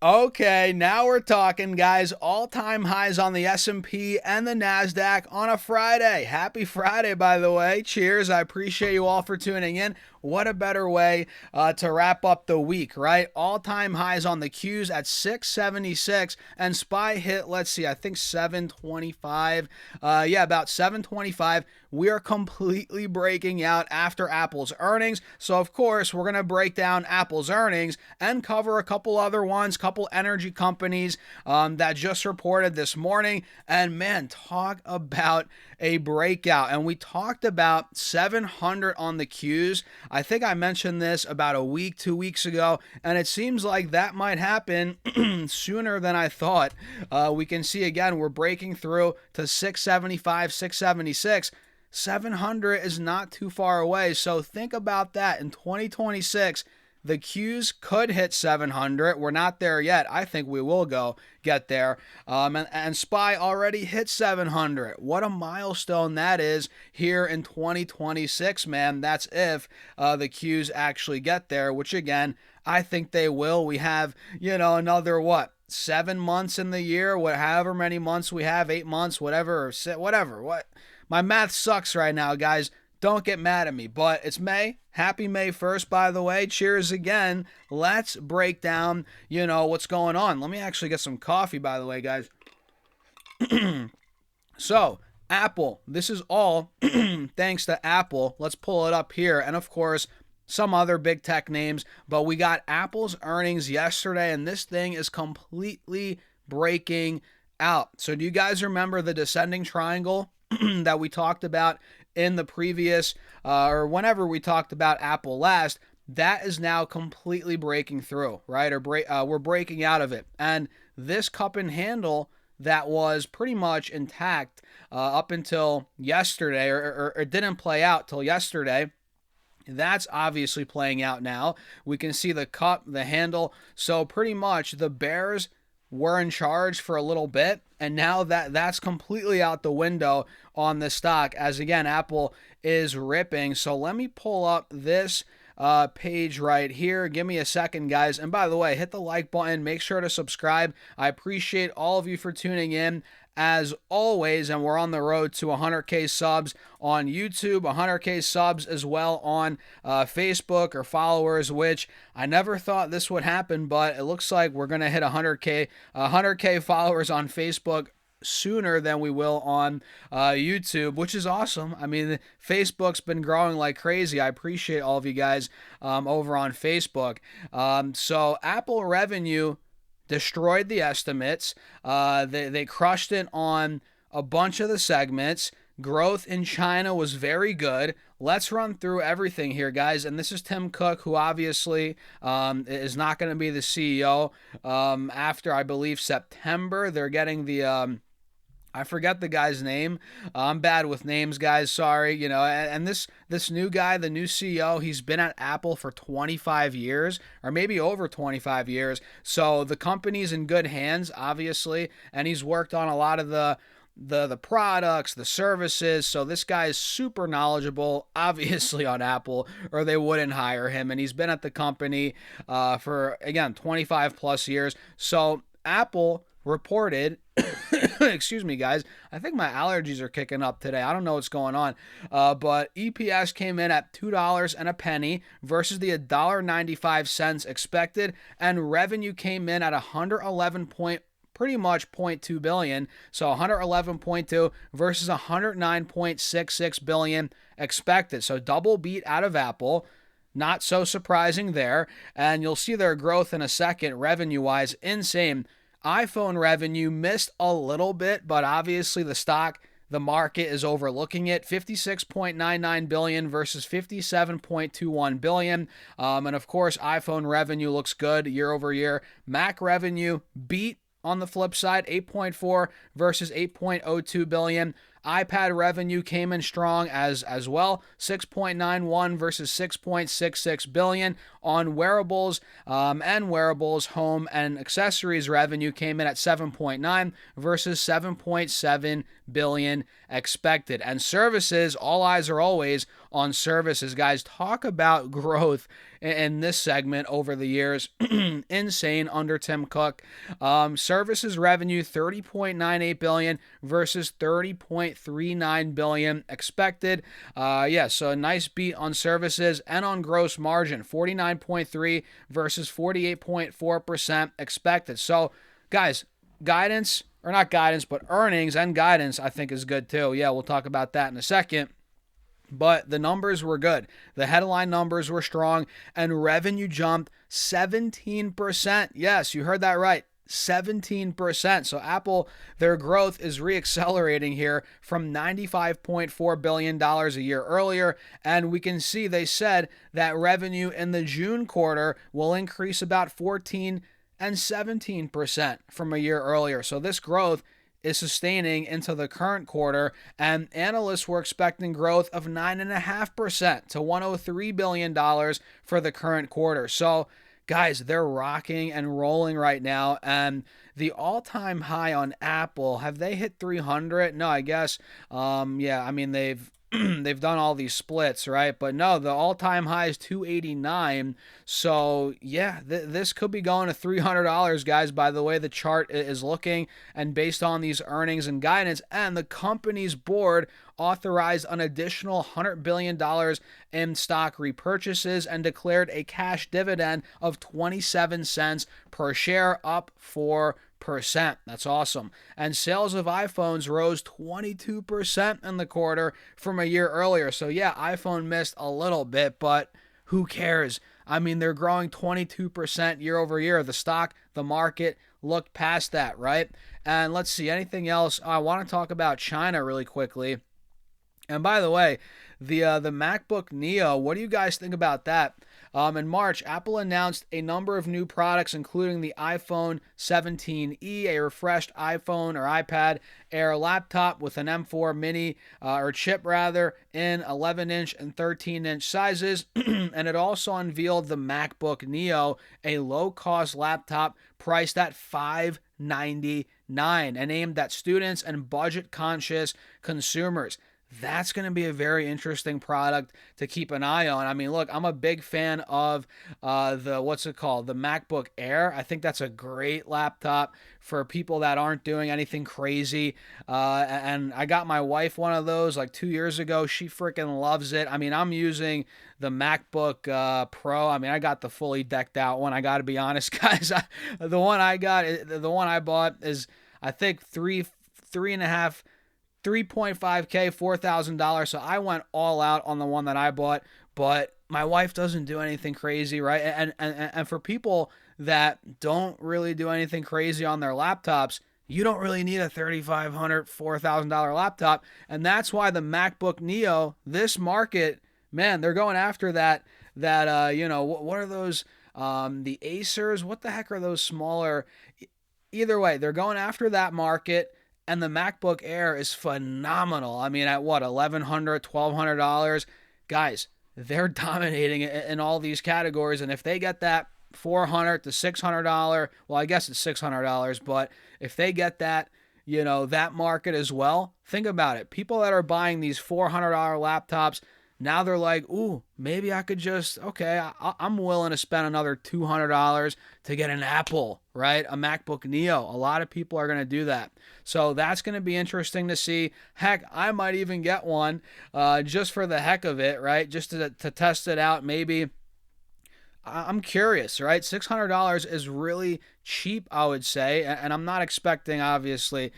Okay, now we're talking, guys. All-time highs on the S&P and the Nasdaq on a Friday. Happy Friday, by the way. Cheers. I appreciate you all for tuning in. What a better way to wrap up the week, right? All-time highs on the Qs at 676, and SPY hit, let's see, I think 725. About 725. We are completely breaking out after Apple's earnings. So, of course, we're going to break down Apple's earnings and cover a couple other ones, couple energy companies that just reported this morning. And man, talk about a breakout. And we talked about 700 on the Qs. I think I mentioned this about a week, 2 weeks ago, and it seems like that might happen sooner than I thought. We can see again, we're breaking through to 675, 676. 700 is not too far away. So think about that. In 2026, the Qs could hit 700. We're not there yet. I think we will get there. And SPY already hit 700. What a milestone that is here in 2026, man. That's if the Qs actually get there, which again, I think they will. We have, another 7 months in the year, however many months we have, 8 months, whatever. My math sucks right now, guys. Don't get mad at me, but it's May. Happy May 1st, by the way. Cheers again. Let's break down, what's going on. Let me actually get some coffee, by the way, guys. So, Apple. This is all thanks to Apple. Let's pull it up here. And, of course, some other big tech names. But we got Apple's earnings yesterday, and this thing is completely breaking out. So, do you guys remember the descending triangle that we talked about in the previous or whenever we talked about Apple last? That is now completely breaking through, right? We're breaking out of it. And this cup and handle that was pretty much intact up until yesterday, or it didn't play out till yesterday. That's obviously playing out now. We can see the cup, the handle. So pretty much the bears were in charge for a little bit, and now that's completely out the window on the stock, as again Apple is ripping. So let me pull up this page right here. Give me a second, guys. And by the way, hit the like button, make sure to subscribe. I appreciate all of you for tuning in as always, and we're on the road to 100K subs on YouTube, 100K subs as well on Facebook, or followers, which I never thought this would happen, but it looks like we're going to hit 100K followers on Facebook sooner than we will on YouTube, which is awesome. I mean, Facebook's been growing like crazy. I appreciate all of you guys over on Facebook. So Apple revenue destroyed the estimates. They crushed it on a bunch of the segments. Growth in China was very good. Let's run through everything here, guys. And this is Tim Cook, who obviously is not going to be the CEO after, I believe, September. They're getting the I forget the guy's name. I'm bad with names, guys. Sorry. And this new guy, the new CEO, he's been at Apple for 25 years, or maybe over 25 years. So the company's in good hands, obviously, and he's worked on a lot of the products, the services. So this guy is super knowledgeable, obviously, on Apple, or they wouldn't hire him. And he's been at the company for, again, 25 plus years. So Apple reported excuse me, guys, I think my allergies are kicking up today. I don't know what's going on, but EPS came in at $2 and a penny versus the $1.95 expected, and revenue came in at 111 point, pretty much 0.2 billion. So 111.2 versus 109.66 billion expected. So double beat out of Apple. Not so surprising there, and you'll see their growth in a second, revenue-wise, insane. iPhone revenue missed a little bit, but obviously the market is overlooking it. 56.99 billion versus 57.21 billion. And of course, iPhone revenue looks good year over year. Mac revenue beat on the flip side, 8.4 versus 8.02 billion. iPad revenue came in strong as well, 6.91 versus 6.66 billion. On wearables and wearables, home and accessories revenue came in at 7.9 versus 7.7 billion expected. And services, all eyes are always on services. Guys, talk about growth in this segment over the years. Insane under Tim Cook. Services revenue $30.98 billion versus $30.39 billion expected. Yeah, so a nice beat on services and on gross margin, 49.3 versus 48.4% expected. So, guys, guidance, or not guidance, but earnings and guidance, I think is good too. Yeah, we'll talk about that in a second. But the numbers were good. The headline numbers were strong, and revenue jumped 17%. Yes, you heard that right. 17%. So Apple, their growth is reaccelerating here from $95.4 billion a year earlier. And we can see they said that revenue in the June quarter will increase about 14 and 17% from a year earlier. So this growth is sustaining into the current quarter, and analysts were expecting growth of 9.5% to $103 billion for the current quarter. So, guys, they're rocking and rolling right now, and the all-time high on Apple, have they hit 300? No, I guess, yeah, I mean, they've they've done all these splits, right? But no, the all-time high is 289. So yeah, this could be going to $300, guys, by the way the chart is looking, and based on these earnings and guidance. And the company's board authorized an additional $100 billion in stock repurchases and declared a cash dividend of 27 cents per share, up 4%. That's awesome. And sales of iPhones rose 22% in the quarter from a year earlier. So yeah, iPhone missed a little bit, but who cares? I mean, they're growing 22% year over year. The stock, the market looked past that, right? And let's see, anything else? I want to talk about China really quickly. And by the way, the MacBook Neo, what do you guys think about that? In March, Apple announced a number of new products, including the iPhone 17e, a refreshed iPhone or iPad Air laptop with an M4 mini or chip rather in 11-inch and 13-inch sizes. And it also unveiled the MacBook Neo, a low-cost laptop priced at $599 and aimed at students and budget-conscious consumers. That's going to be a very interesting product to keep an eye on. I mean, look, I'm a big fan of the MacBook Air. I think that's a great laptop for people that aren't doing anything crazy. And I got my wife one of those like 2 years ago. She freaking loves it. I mean, I'm using the MacBook Pro. I mean, I got the fully decked out one. I got to be honest, guys. The one I bought is, I think, 3.5K, $4,000. So I went all out on the one that I bought, but my wife doesn't do anything crazy, right? And for people that don't really do anything crazy on their laptops, you don't really need a $3,500, $4,000 laptop. And that's why the MacBook Neo, this market, man, they're going after that, what are those, the Acers? What the heck are those smaller? Either way, they're going after that market. And the MacBook Air is phenomenal. I mean, at what, $1,100, $1,200? Guys, they're dominating in all these categories. And if they get that $400 to $600, well, I guess it's $600, but if they get that, that market as well, think about it. People that are buying these $400 laptops, now they're like, ooh, maybe I could I'm willing to spend another $200 to get an Apple, right? A MacBook Neo. A lot of people are going to do that. So that's going to be interesting to see. Heck, I might even get one just for the heck of it, right? Just to test it out. Maybe. I'm curious, right? $600 is really cheap, I would say. And I'm not expecting, obviously,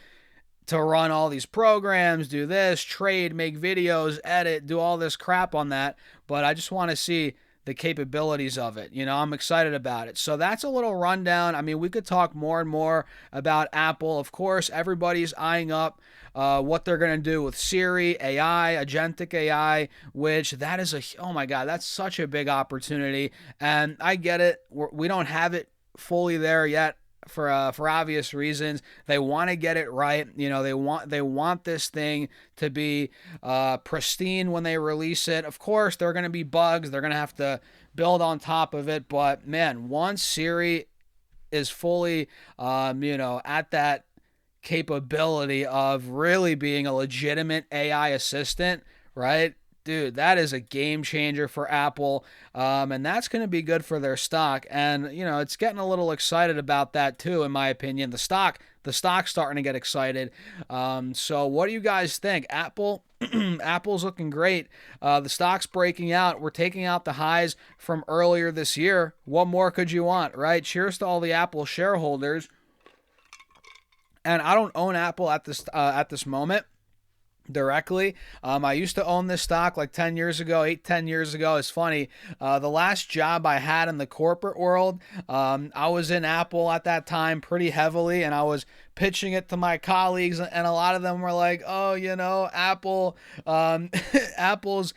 to run all these programs, do this, trade, make videos, edit, do all this crap on that. But I just want to see the capabilities of it. I'm excited about it. So that's a little rundown. I mean, we could talk more and more about Apple. Of course, everybody's eyeing up what they're going to do with Siri, AI, agentic AI, which that is oh my God, that's such a big opportunity. And I get it. We don't have it fully there yet. For obvious reasons. They want to get it right. They want this thing to be pristine when they release it. Of course, there are going to be bugs. They're going to have to build on top of it. But man, once Siri is fully, at that capability of really being a legitimate AI assistant, right? Dude, that is a game changer for Apple, and that's going to be good for their stock. And it's getting a little excited about that too, in my opinion. The stock's starting to get excited. So, what do you guys think? Apple's looking great. The stock's breaking out. We're taking out the highs from earlier this year. What more could you want, right? Cheers to all the Apple shareholders. And I don't own Apple at this moment directly. I used to own this stock like 10 years ago, 10 years ago. It's funny. The last job I had in the corporate world, I was in Apple at that time pretty heavily, and I was pitching it to my colleagues, and a lot of them were like, oh, Apple, Apple's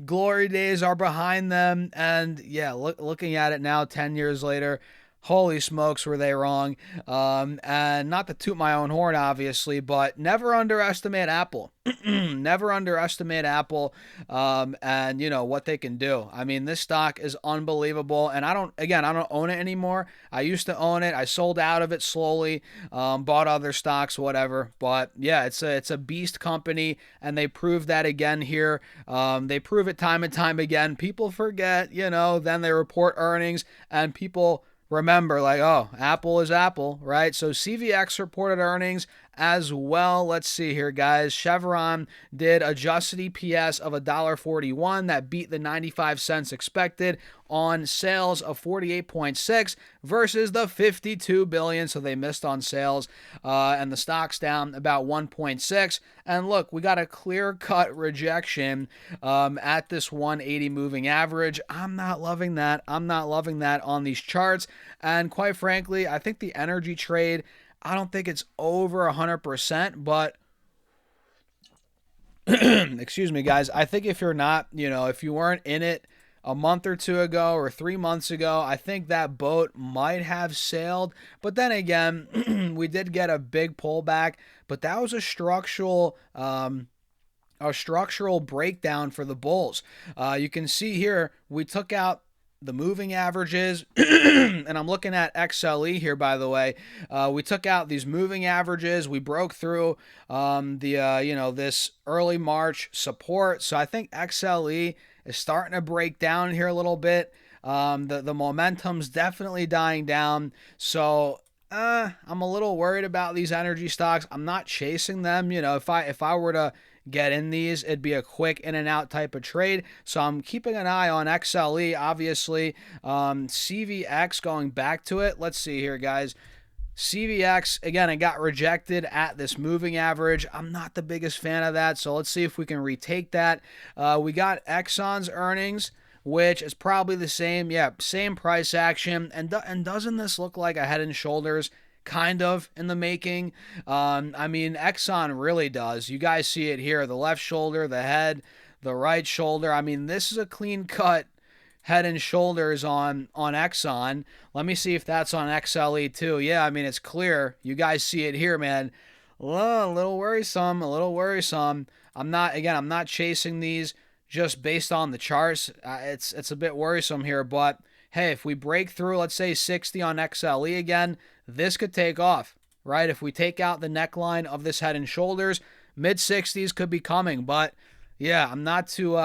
glory days are behind them. And yeah, looking at it now, 10 years later, holy smokes, were they wrong. And not to toot my own horn, obviously, but never underestimate Apple. Never underestimate Apple, and what they can do. I mean, this stock is unbelievable, and I don't own it anymore. I used to own it. I sold out of it slowly, bought other stocks, whatever. But yeah, it's a beast company, and they prove that again here. They prove it time and time again. People forget, then they report earnings, and people remember, like, oh, Apple is Apple, right? So CVX reported earnings as well. Let's see here, guys. Chevron did adjusted EPS of $1.41. That beat the 95 cents expected on sales of 48.6 versus the 52 billion. So they missed on sales, and the stock's down about 1.6. And look, we got a clear-cut rejection at this 180 moving average. I'm not loving that. I'm not loving that on these charts. And quite frankly, I think the energy trade, I don't think it's over 100%, but excuse me, guys. I think if you're not, if you weren't in it a month or two ago or 3 months ago, I think that boat might have sailed. But then again, we did get a big pullback, but that was a structural breakdown for the bulls. You can see here, we took out the moving averages, and I'm looking at XLE here, by the way. We took out these moving averages. We broke through this early March support. So I think XLE is starting to break down here a little bit. The momentum's definitely dying down. So I'm a little worried about these energy stocks. I'm not chasing them. If I were to get in these, it'd be a quick in and out type of trade. So I'm keeping an eye on XLE, obviously. CVX, going back to it. Let's see here, guys. CVX, again, it got rejected at this moving average. I'm not the biggest fan of that, so let's see if we can retake that. We got Exxon's earnings, which is probably the same. Yeah, same price action. And doesn't this look like a Head and Shoulders kind of in the making? I mean, Exxon really does. You guys see it here. The left shoulder, the head, the right shoulder. I mean, this is a clean cut Head and Shoulders on Exxon. Let me see if that's on XLE too. Yeah, I mean, it's clear. You guys see it here, man. A little worrisome, a little worrisome. I'm not chasing these just based on the charts. It's a bit worrisome here, but hey, if we break through, let's say 60 on XLE again, this could take off, right? If we take out the neckline of this Head and Shoulders, mid 60s could be coming. But yeah, I'm not too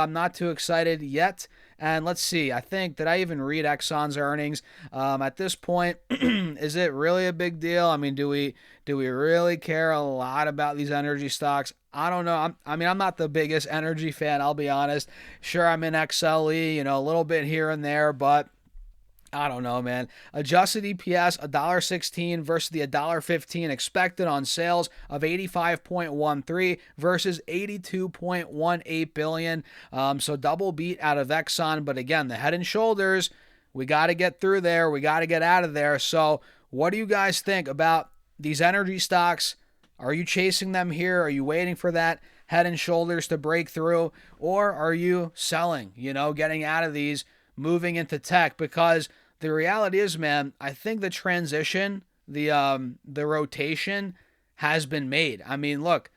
excited yet. And let's see, I think, did I even read Exxon's earnings? At this point, is it really a big deal? I mean, do we really care a lot about these energy stocks? I don't know. I'm not the biggest energy fan, I'll be honest. Sure, I'm in XLE, a little bit here and there, but I don't know, man. Adjusted EPS, $1.16 versus the $1.15 expected on sales of 85.13 versus 82.18 billion. So double beat out of Exxon. But again, the Head and Shoulders, we got to get through there. We got to get out of there. So what do you guys think about these energy stocks? Are you chasing them here? Are you waiting for that Head and Shoulders to break through? Or are you selling, getting out of these, moving into tech? Because the reality is, man, I think the transition, the rotation has been made. I mean, look,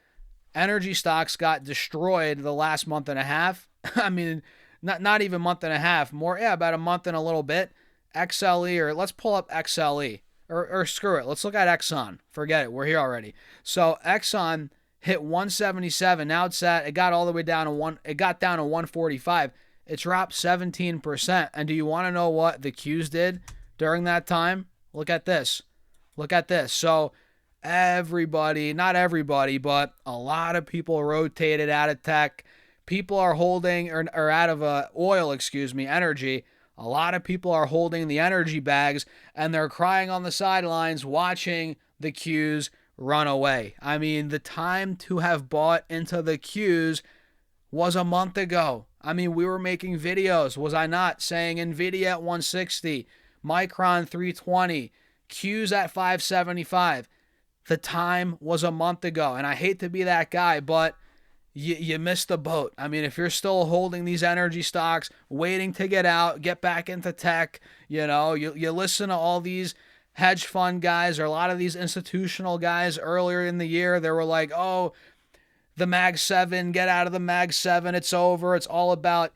energy stocks got destroyed the last month and a half. I mean, not even month and a half, more, about a month and a little bit. XLE, or let's pull up XLE, or screw it. Let's look at Exxon. Forget it. We're here already. So Exxon hit 177. Now it got all the way down to it got down to 145. It dropped 17%. And do you want to know what the Qs did during that time? Look at this. Look at this. So everybody, not everybody, but a lot of people rotated out of tech. People are holding, or out of oil, energy. A lot of people are holding the energy bags, and they're crying on the sidelines watching the Qs run away. I mean, the time to have bought into the Qs was a month ago. I mean, we were making videos, was I not, saying Nvidia at 160, Micron 320, Qs at 575. The time was a month ago, and I hate to be that guy, but you missed the boat. I mean, if you're still holding these energy stocks, waiting to get out, get back into tech, you listen to all these hedge fund guys or a lot of these institutional guys earlier in the year. They were like, oh, the Mag 7, get out of the Mag 7. It's over. It's all about,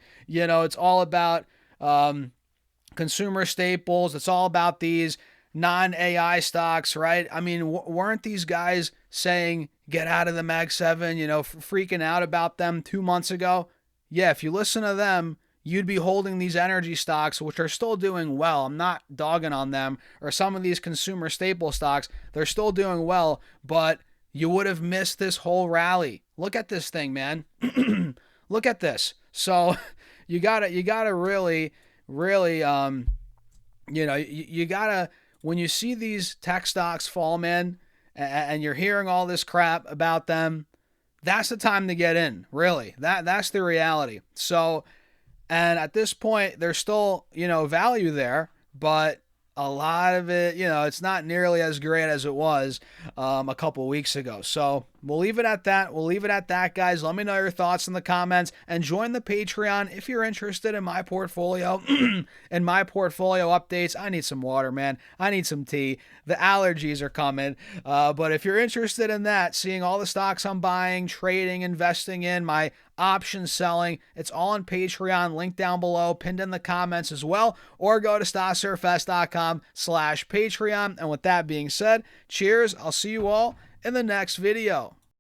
consumer staples. It's all about these non-AI stocks, right? I mean, weren't these guys saying, get out of the Mag 7, freaking out about them 2 months ago? Yeah, if you listen to them, you'd be holding these energy stocks, which are still doing well. I'm not dogging on them, or some of these consumer staple stocks. They're still doing well, but you would have missed this whole rally. Look at this thing, man. Look at this. So you gotta really, you gotta, when you see these tech stocks fall, man, and you're hearing all this crap about them, that's the time to get in, really. That's the reality. So, and at this point, there's still, value there, but a lot of it, it's not nearly as great as it was a couple weeks ago. So we'll leave it at that. Guys. Let me know your thoughts in the comments, and join the Patreon if you're interested in my portfolio and my portfolio updates. I need some water, man. I need some tea. The allergies are coming. But if you're interested in that, seeing all the stocks I'm buying, trading, investing in, my options selling, it's all on Patreon. Link down below, pinned in the comments as well, or go to stocksurfest.com/Patreon. And with that being said, cheers. I'll see you all in the next video.